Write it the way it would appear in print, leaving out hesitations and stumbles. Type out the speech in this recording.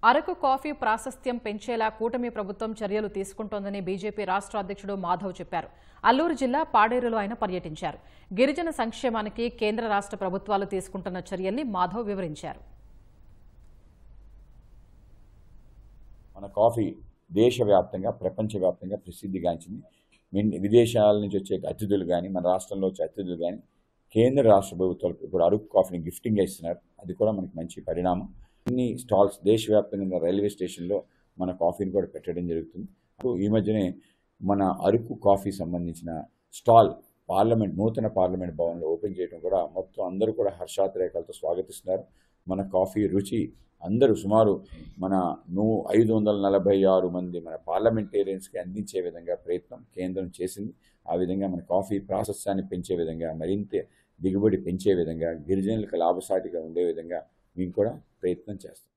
Araku coffee ప్రాశస్త్యం పెంచేలా కూటమి ప్రభుత్వం చర్యలు తీసుకుంటోందని బీజేపీ రాష్ట్ర అధ్యక్షుడు మాధవ్ చెప్పారు. అల్లూరు జిల్లా పాడేరులో ఆయన పర్యటించారు. గిరిజన సంక్షేమానికి కేంద్ర రాష్ట్ర ప్రభుత్వాలు తీసుకుంటున్న చర్యల్ని మాధవ్ వివరించారు. మన కాఫీ దేశవ్యాప్తంగా ప్రపంచవ్యాప్తంగా ప్రసిద్ధిగాంచింది. విదేశాల నుంచి వచ్చే అతిథులు కానీ మన రాష్ట్రంలో వచ్చే అతిథులు కానీ కేంద్ర రాష్ట్ర ప్రభుత్వాలు ఇప్పుడు అరకు కాఫీని గిఫ్టింగ్గా ఇస్తున్నారు. అది కూడా మనకి మంచి పరిణామం. అన్ని స్టాల్స్ దేశవ్యాప్తంగా రైల్వే స్టేషన్లో మన కాఫీని కూడా పెట్టడం జరుగుతుంది. ఈ మధ్యనే మన అరకు కాఫీ సంబంధించిన స్టాల్ నూతన పార్లమెంట్ భవన్లో ఓపెన్ చేయడం కూడా మొత్తం అందరూ కూడా హర్షాతిరేకాలతో స్వాగతిస్తున్నారు. మన కాఫీ రుచి అందరూ సుమారు మన 546 మంది మన పార్లమెంటేరియన్స్కి అందించే విధంగా ప్రయత్నం కేంద్రం చేసింది. ఆ విధంగా మన కాఫీ ప్రాశస్త్యాన్ని పెంచే విధంగా, మరింత దిగుబడి పెంచే విధంగా, గిరిజనులకు లాభసాటిగా ఉండే విధంగా మేము కూడా ప్రయత్నం చేస్తాం.